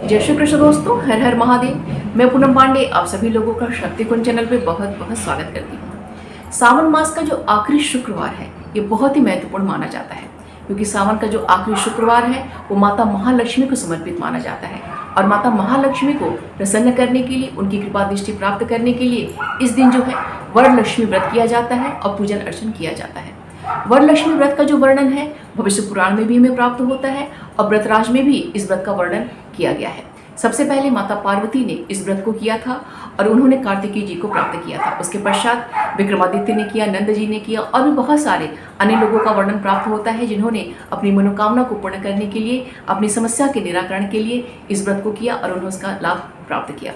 जय श्री कृष्ण दोस्तों, हर हर महादेव। मैं पूनम पांडे आप सभी लोगों का शक्ति कुंज चैनल पे बहुत बहुत स्वागत करती हूँ। सावन मास का जो आखिरी शुक्रवार है ये बहुत ही महत्वपूर्ण माना जाता है, क्योंकि सावन का जो आखिरी शुक्रवार है वो माता महालक्ष्मी को समर्पित माना जाता है। और माता महालक्ष्मी को प्रसन्न करने के लिए, उनकी कृपा दृष्टि प्राप्त करने के लिए इस दिन जो है वरलक्ष्मी व्रत किया जाता है और पूजन अर्चन किया जाता है। वरलक्ष्मी व्रत का जो वर्णन है भविष्य पुराण में भी हमें प्राप्त होता है और व्रतराज में भी इस व्रत का वर्णन किया गया है। सबसे पहले माता पार्वती ने इस व्रत को किया था और उन्होंने कार्तिकेय जी को प्राप्त किया था। उसके पश्चात विक्रमादित्य ने किया, नंद जी ने किया और भी बहुत सारे अन्य लोगों का वर्णन प्राप्त होता है जिन्होंने अपनी मनोकामना को पूर्ण करने के लिए, अपनी समस्या के निराकरण के लिए इस व्रत को किया और उन्होंने उसका लाभ प्राप्त किया।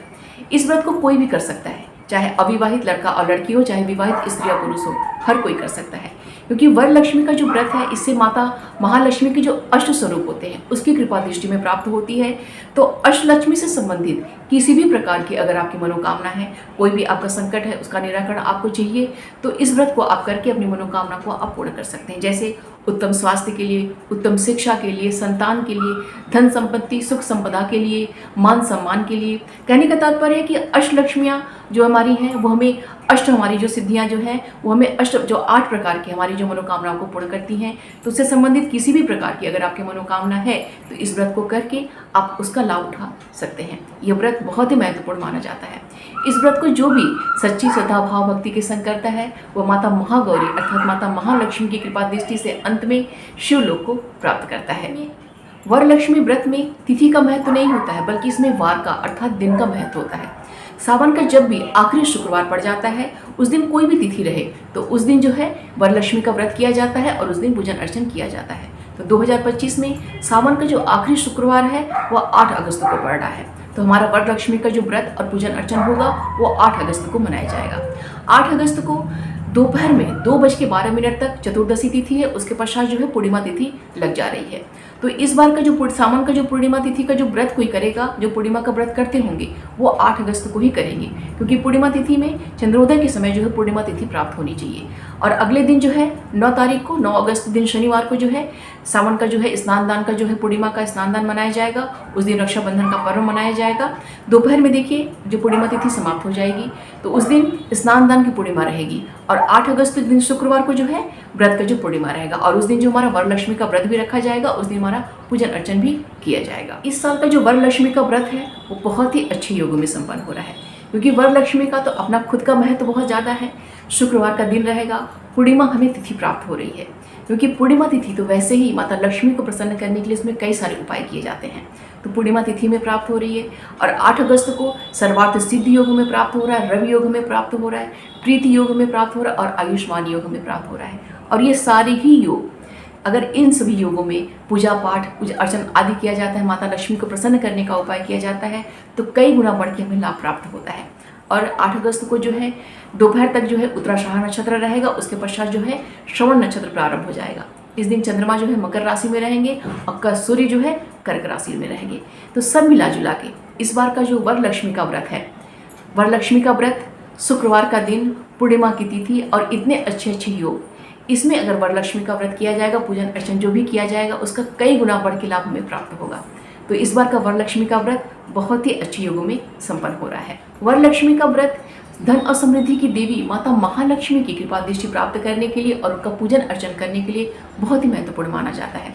इस व्रत को कोई भी कर सकता है, चाहे अविवाहित लड़का और लड़की हो, चाहे विवाहित स्त्री या पुरुष हो, हर कोई कर सकता है। क्योंकि वरलक्ष्मी का जो व्रत है इससे माता महालक्ष्मी के जो अष्ट स्वरूप होते हैं उसकी कृपा दृष्टि में प्राप्त होती है। तो अष्टलक्ष्मी से संबंधित किसी भी प्रकार की अगर आपकी मनोकामना है, कोई भी आपका संकट है, उसका निराकरण आपको चाहिए, तो इस व्रत को आप करके अपनी मनोकामना को आप पूर्ण कर सकते हैं। जैसे उत्तम स्वास्थ्य के लिए, उत्तम शिक्षा के लिए, संतान के लिए, धन संपत्ति सुख संपदा के लिए, मान सम्मान के लिए। कहने का तात्पर्य है कि अष्टलक्ष्मियाँ जो हमारी हैं वो हमें अष्ट, हमारी जो सिद्धियां जो हैं वो हमें अष्ट, जो 8 प्रकार की हमारी जो मनोकामनाओं को पूर्ण करती हैं। तो उससे संबंधित किसी भी प्रकार की अगर आपकी मनोकामना है तो इस व्रत को करके आप उसका लाभ उठा सकते हैं। यह व्रत बहुत ही महत्वपूर्ण माना जाता है। इस व्रत को जो भी सच्ची श्रद्धा भाव भक्ति के संग करता है वह माता महागौरी अर्थात माता महालक्ष्मी की कृपा दृष्टि से अंत में शिवलोक को प्राप्त करता है। वरलक्ष्मी व्रत में तिथि का महत्व नहीं होता है, बल्कि इसमें वार का अर्थात दिन का महत्व होता है। सावन का जब भी आखिरी शुक्रवार पड़ जाता है उस दिन कोई भी तिथि रहे तो उस दिन जो है वरलक्ष्मी का व्रत किया जाता है और उस दिन पूजन अर्चन किया जाता है। तो 2025 में सावन का जो आखिरी शुक्रवार है वह 8 अगस्त को पड़ रहा है। तो हमारा वरलक्ष्मी का जो व्रत और पूजन अर्चन होगा वो 8 अगस्त को मनाया जाएगा। 8 अगस्त को दोपहर में 2:12 तक चतुर्दशी तिथि है, उसके पश्चात जो है पूर्णिमा तिथि लग जा रही है। तो इस बार का जो सावन का जो पूर्णिमा तिथि का जो व्रत कोई करेगा, जो पूर्णिमा का व्रत करते होंगे वो 8 अगस्त को ही करेंगे, क्योंकि पूर्णिमा तिथि में चंद्रोदय के समय जो है पूर्णिमा तिथि प्राप्त होनी चाहिए। और अगले दिन जो है 9 तारीख को, 9 अगस्त दिन शनिवार को जो है सावन का जो है स्नान दान का जो है पूर्णिमा का स्नान दान मनाया जाएगा। उस दिन रक्षाबंधन का पर्व मनाया जाएगा। दोपहर में देखिए जो पूर्णिमा तिथि समाप्त हो जाएगी तो उस दिन स्नान दान की पूर्णिमा रहेगी और 8 अगस्त दिन शुक्रवार को जो है व्रत का जो पूर्णिमा रहेगा और उस दिन जो हमारा वरलक्ष्मी का व्रत भी रखा जाएगा, उस दिन हमारा पूजन अर्चन भी किया जाएगा। इस साल का जो वरलक्ष्मी का व्रत है वो बहुत ही अच्छे योगों में संपन्न हो रहा है, क्योंकि वरलक्ष्मी का तो अपना खुद का महत्व बहुत ज़्यादा है। शुक्रवार का दिन रहेगा, पूर्णिमा हमें तिथि प्राप्त हो रही है, क्योंकि पूर्णिमा तिथि तो वैसे ही माता लक्ष्मी को प्रसन्न करने के लिए इसमें कई सारे उपाय किए जाते हैं। तो पूर्णिमा तिथि में प्राप्त हो रही है और 8 अगस्त को सर्वार्थ सिद्धि योग में प्राप्त हो रहा है, रवि योग में प्राप्त हो रहा है, प्रीति योग में प्राप्त हो रहा है और आयुष्मान योग में प्राप्त हो रहा है। और ये सारे ही योग, अगर इन सभी योगों में पूजा पाठ, पूजा अर्चन आदि किया जाता है, माता लक्ष्मी को प्रसन्न करने का उपाय किया जाता है, तो कई गुना बढ़ के हमें लाभ प्राप्त होता है। और 8 अगस्त को जो है दोपहर तक जो है उत्तराषाढ़ नक्षत्र रहेगा, उसके पश्चात जो है श्रवण नक्षत्र प्रारंभ हो जाएगा। इस दिन चंद्रमा जो है मकर राशि में रहेंगे और सूर्य जो है कर्क राशि में रहेंगे। तो सब मिला जुला के इस बार का जो वरलक्ष्मी का व्रत है, वरलक्ष्मी का व्रत, शुक्रवार का दिन, पूर्णिमा की तिथि और इतने अच्छे अच्छे योग, इसमें अगर वरलक्ष्मी का व्रत किया जाएगा, पूजन अर्चन जो भी किया जाएगा उसका कई गुना बढ़ के लाभ हमें प्राप्त होगा। तो इस बार का वरलक्ष्मी का व्रत बहुत ही अच्छे योगों में संपन्न हो रहा है। वरलक्ष्मी का व्रत धन और समृद्धि की देवी माता महालक्ष्मी की कृपा दृष्टि प्राप्त करने के लिए और उनका पूजन अर्चन करने के लिए बहुत ही महत्वपूर्ण माना जाता है।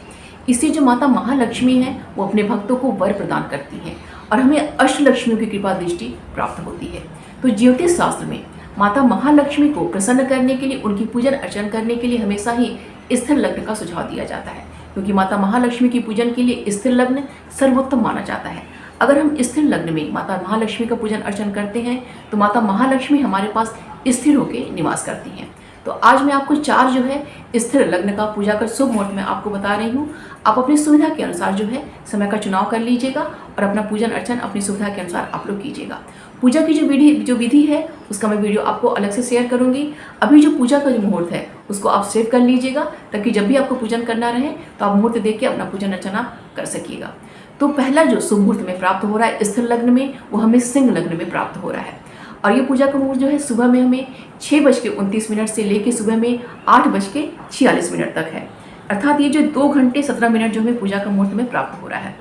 इससे जो माता महालक्ष्मी है वो अपने भक्तों को वर प्रदान करती है और हमें अष्टलक्ष्मियों की कृपा दृष्टि प्राप्त होती है। तो ज्योतिष शास्त्र में माता महालक्ष्मी को प्रसन्न करने के लिए, उनकी पूजन अर्चन करने के लिए हमेशा ही स्थिर लग्न का सुझाव दिया जाता है, क्योंकि माता महालक्ष्मी की पूजन के लिए स्थिर लग्न सर्वोत्तम माना जाता है। अगर हम स्थिर लग्न में माता महालक्ष्मी का पूजन अर्चन करते हैं तो माता महालक्ष्मी हमारे पास स्थिर होकर निवास करती हैं। तो आज मैं आपको 4 जो है स्थिर लग्न का पूजा कर शुभ मुहूर्त में आपको बता रही हूँ। आप अपनी सुविधा के अनुसार जो है समय का चुनाव कर लीजिएगा और अपना पूजन अर्चन अपनी सुविधा के अनुसार आप लोग कीजिएगा। पूजा की जो विधि है उसका मैं वीडियो आपको अलग से शेयर करूंगी। अभी जो पूजा का जो मुहूर्त है उसको आप सेव कर लीजिएगा, ताकि जब भी आपको पूजन करना रहे तो आप मुहूर्त देख के अपना पूजन अर्चना कर सकिएगा। तो पहला जो शुभ मुहूर्त में प्राप्त हो रहा है स्थिर लग्न में, वो हमें सिंह लग्न में प्राप्त हो रहा है। और ये पूजा का मुहूर्त जो है सुबह में हमें 6:29 से लेकर सुबह में 8:46 तक है। अर्थात ये जो 2 घंटे 17 मिनट जो हमें पूजा का मुहूर्त में प्राप्त हो रहा है।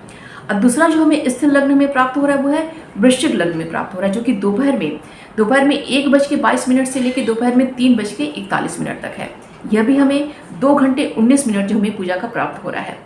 और दूसरा जो हमें स्थिर लग्न में प्राप्त हो रहा है वो है वृश्चिक लग्न में प्राप्त हो रहा है, जो कि दोपहर में 1:22 से लेकर दोपहर में 3:41 तक है। यह भी हमें 2 घंटे 19 मिनट जो हमें पूजा का प्राप्त हो रहा है।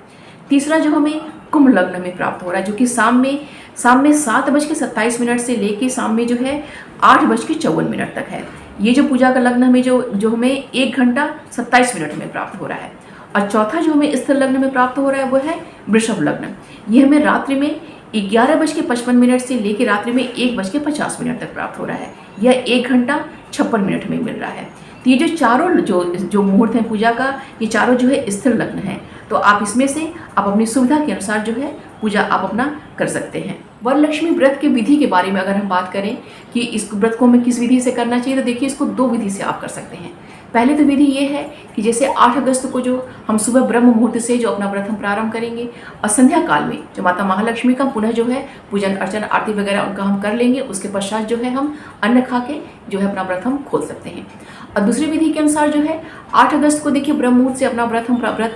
तीसरा जो हमें कुंभ लग्न में प्राप्त हो रहा है, जो कि शाम में 7:27 से लेके शाम में जो है 8:54 तक है। ये जो पूजा का लग्न हमें जो हमें 1 घंटा 27 मिनट में प्राप्त हो रहा है। और चौथा जो हमें स्थिर लग्न में प्राप्त हो रहा है वो है वृषभ लग्न। ये हमें रात्रि में 11:55 से लेकर रात्रि में 1:50 तक प्राप्त हो रहा है। यह 1 घंटा 56 मिनट में मिल रहा है। तो ये जो चारों जो मुहूर्त हैं पूजा का, ये चारों जो है स्थिर लग्न है। तो आप इसमें से आप अपनी सुविधा के अनुसार जो है पूजा आप अपना कर सकते हैं। वरलक्ष्मी व्रत के विधि के बारे में अगर हम बात करें कि इस व्रत को हमें किस विधि से करना चाहिए, तो देखिए इसको 2 विधि से आप कर सकते हैं। पहले तो विधि ये है कि जैसे 8 अगस्त को जो हम सुबह ब्रह्म मुहूर्त से जो अपना व्रत हम प्रारंभ करेंगे और संध्या काल में जो माता महालक्ष्मी का पुनः जो है पूजन अर्चन आरती वगैरह उनका हम कर लेंगे। उसके पश्चात जो है हम अन्न खा के जो है अपना व्रत हम खोल सकते हैं। और दूसरी विधि के अनुसार जो है 8 अगस्त को देखिए ब्रह्म मुहूर्त से अपना व्रत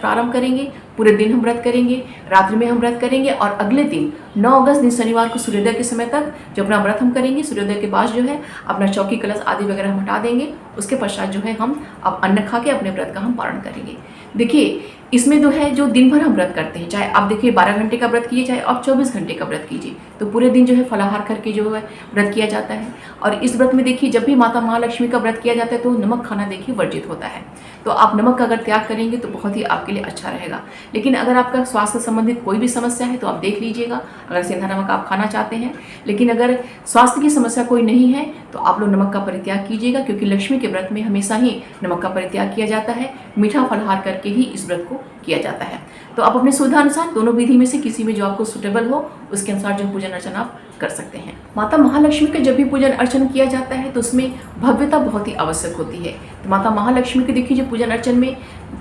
प्रारंभ करेंगे। पूरे दिन हम व्रत करेंगे, रात्रि में हम व्रत करेंगे और अगले दिन 9 अगस्त दिन शनिवार को सूर्योदय के समय तक जो अपना व्रत हम करेंगे। सूर्योदय के बाद जो है अपना चौकी कलश आदि वगैरह हम हटा देंगे। उसके पश्चात जो है हम अब अन्न खा के अपने व्रत का हम पारण करेंगे। देखिए इसमें जो है जो दिन भर हम व्रत करते हैं, चाहे आप देखिए 12 घंटे का व्रत कीजिए, चाहे आप 24 घंटे का व्रत कीजिए, तो पूरे दिन जो है फलाहार करके जो है व्रत किया जाता है। और इस व्रत में देखिए जब भी माता महालक्ष्मी का व्रत किया जाता है तो नमक खाना देखिए वर्जित होता है। तो आप नमक का अगर त्याग करेंगे तो बहुत ही आपके लिए अच्छा रहेगा। लेकिन अगर आपका स्वास्थ्य संबंधित कोई भी समस्या है तो आप देख लीजिएगा, अगर सेंधा नमक आप खाना चाहते हैं। लेकिन अगर स्वास्थ्य की समस्या कोई नहीं है तो आप लोग नमक का परित्याग कीजिएगा, क्योंकि लक्ष्मी के व्रत में हमेशा ही नमक का परित्याग किया जाता है। मीठा फलाहार करके ही इस व्रत को किया जाता है। तो आप अपने सुविधा अनुसार दोनों विधि में से किसी में जो आपको सुटेबल हो उसके अनुसार जो पूजन अर्चन आप कर सकते हैं। माता महालक्ष्मी का जब भी पूजन अर्चन किया जाता है तो उसमें भव्यता बहुत ही आवश्यक होती है। तो माता महालक्ष्मी के देखिए जो पूजन अर्चन में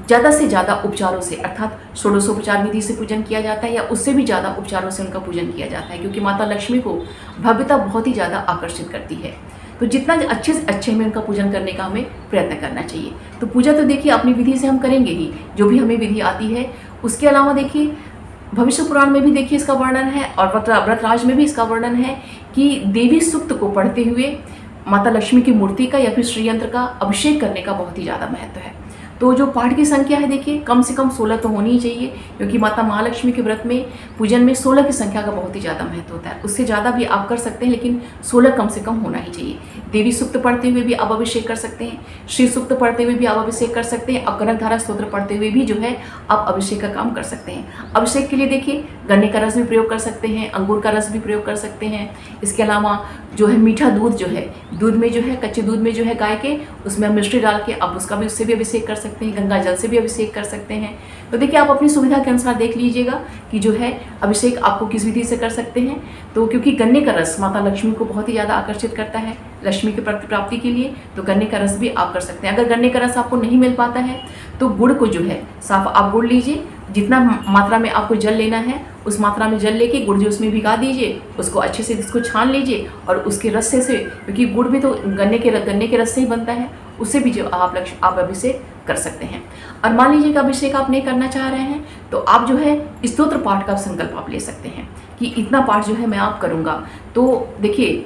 ज़्यादा से ज़्यादा उपचारों से अर्थात षोडशोपचार विधि से पूजन किया जाता है या उससे भी ज़्यादा उपचारों से उनका पूजन किया जाता है, क्योंकि माता लक्ष्मी को भव्यता बहुत ही ज़्यादा आकर्षित करती है। तो जितना अच्छे से अच्छे में उनका पूजन करने का हमें प्रयत्न करना चाहिए। तो पूजा तो देखिए अपनी विधि से हम करेंगे ही, जो भी हमें विधि आती है। उसके अलावा देखिए भविष्य पुराण में भी देखिए इसका वर्णन है और व्रतराज में भी इसका वर्णन है कि देवी सूक्त को पढ़ते हुए माता लक्ष्मी की मूर्ति का या फिर श्रीयंत्र का अभिषेक करने का बहुत ही ज़्यादा महत्व है। तो जो पाठ की संख्या है देखिए कम से कम 16 तो होनी ही चाहिए, क्योंकि माता महालक्ष्मी के व्रत में पूजन में 16 की संख्या का बहुत ही ज़्यादा महत्व होता है। उससे ज़्यादा भी आप कर सकते हैं, लेकिन 16 कम से कम होना ही चाहिए। देवी सूक्त पढ़ते हुए भी आप अभिषेक कर सकते हैं, श्री सूक्त पढ़ते हुए भी आप अभिषेक कर सकते हैं और कनकधारा स्तोत्र पढ़ते हुए भी जो है आप अभिषेक का काम कर सकते हैं। अभिषेक के लिए देखिए गन्ने का रस भी प्रयोग कर सकते हैं, अंगूर का रस भी प्रयोग कर सकते हैं। इसके अलावा जो है मीठा दूध जो है, दूध में जो है कच्चे दूध में जो है गाय के, उसमें हम मिश्री डाल के आप उसका भी उससे भी अभिषेक कर सकते हैं, गंगा जल से भी अभिषेक कर सकते हैं। तो देखिए आप अपनी सुविधा के अनुसार देख लीजिएगा कि जो है अभिषेक आपको किस विधि से कर सकते हैं। तो क्योंकि गन्ने का रस माता लक्ष्मी को बहुत ही ज़्यादा आकर्षित करता है लक्ष्मी की प्राप्ति के लिए, तो गन्ने का रस भी आप कर सकते हैं। अगर गन्ने का रस आपको नहीं मिल पाता है तो गुड़ को जो है साफ आप गुड़ लीजिए, जितना मात्रा में आपको जल लेना है उस मात्रा में जल लेके गुड़ जो उसमें भिगा दीजिए, उसको अच्छे से इसको छान लीजिए और उसके रस्से से, क्योंकि गुड़ भी तो गन्ने के रस से ही बनता है, उससे भी जो आप अभिषेक कर सकते हैं। और मान लीजिए कि अभिषेक आप नहीं करना चाह रहे हैं तो आप जो है स्तोत्र पाठ का संकल्प आप ले सकते हैं कि इतना पाठ जो है मैं आप करूँगा। तो देखिए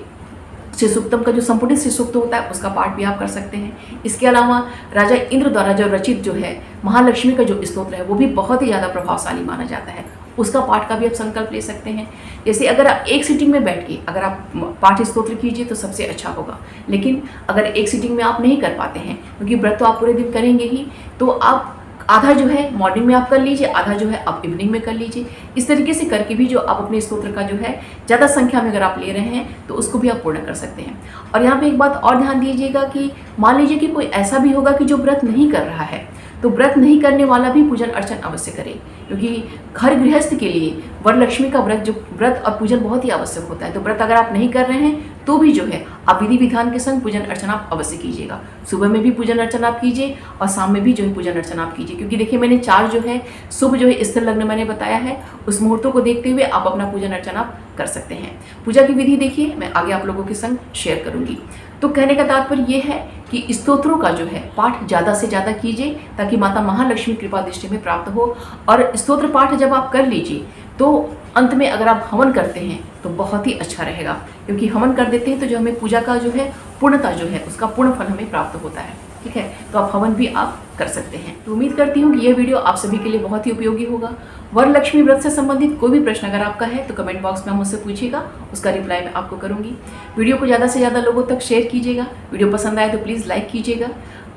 श्री सूक्तम का जो संपुटित श्री सूक्त होता है उसका पाठ भी आप कर सकते हैं। इसके अलावा राजा इंद्र द्वारा जो रचित जो है महालक्ष्मी का जो स्तोत्र है वो भी बहुत ही ज़्यादा प्रभावशाली माना जाता है, उसका पाठ का भी आप संकल्प ले सकते हैं। जैसे अगर आप एक सीटिंग में बैठ के अगर आप पाठ स्तोत्र कीजिए तो सबसे अच्छा होगा, लेकिन अगर एक सीटिंग में आप नहीं कर पाते हैं क्योंकि व्रत तो आप पूरे दिन करेंगे ही, तो आप आधा जो है मॉर्निंग में आप कर लीजिए, आधा जो है आप इवनिंग में कर लीजिए। इस तरीके से करके भी जो आप अपने स्तोत्र का जो है ज़्यादा संख्या में अगर आप ले रहे हैं तो उसको भी आप पूर्ण कर सकते हैं। और यहाँ पे एक बात और ध्यान दीजिएगा कि मान लीजिए कि कोई ऐसा भी होगा कि जो व्रत नहीं कर रहा है, तो व्रत नहीं करने वाला भी पूजन अर्चन अवश्य करे, क्योंकि घर गृहस्थ के लिए वरलक्ष्मी का व्रत और पूजन बहुत ही आवश्यक होता है। तो व्रत अगर आप नहीं कर रहे हैं तो भी जो है आप विधि विधान के संग पूजन अर्चना आप अवश्य कीजिएगा। सुबह में भी पूजन अर्चना आप कीजिए और शाम में भी जो है पूजन अर्चना आप कीजिए, क्योंकि देखिए मैंने 4 जो है शुभ जो है स्थिर लग्न मैंने बताया है, उस मुहूर्तों को देखते हुए आप अपना पूजन अर्चना आप कर सकते हैं। पूजा की विधि देखिए मैं आगे आप लोगों के संग शेयर करूंगी। तो कहने का तात्पर्य ये है कि स्तोत्रों का जो है पाठ ज़्यादा से ज़्यादा कीजिए ताकि माता महालक्ष्मी कृपा दृष्टि में प्राप्त हो। और स्तोत्र पाठ जब आप कर लीजिए तो अंत में अगर आप हवन करते हैं तो बहुत ही अच्छा रहेगा, क्योंकि हवन कर देते हैं तो जो हमें पूजा का जो है पूर्णता जो है उसका पूर्ण फल हमें प्राप्त होता है। ठीक है, तो आप हवन भी आप कर सकते हैं। तो उम्मीद करती हूँ कि यह वीडियो आप सभी के लिए बहुत ही उपयोगी होगा। वरलक्ष्मी व्रत से संबंधित कोई भी प्रश्न अगर आपका है तो कमेंट बॉक्स में मुझसे पूछिएगा, उसका रिप्लाई मैं आपको करूँगी। वीडियो को ज़्यादा से ज़्यादा लोगों तक शेयर कीजिएगा। वीडियो पसंद आए तो प्लीज़ लाइक कीजिएगा,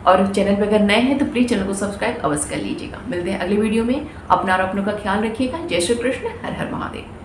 और चैनल पर अगर नए हैं तो प्लीज़ चैनल को सब्सक्राइब अवश्य कर लीजिएगा। मिलते हैं अगले वीडियो में। अपना और अपनों का ख्याल रखिएगा। जय श्री कृष्ण। हर हर महादेव।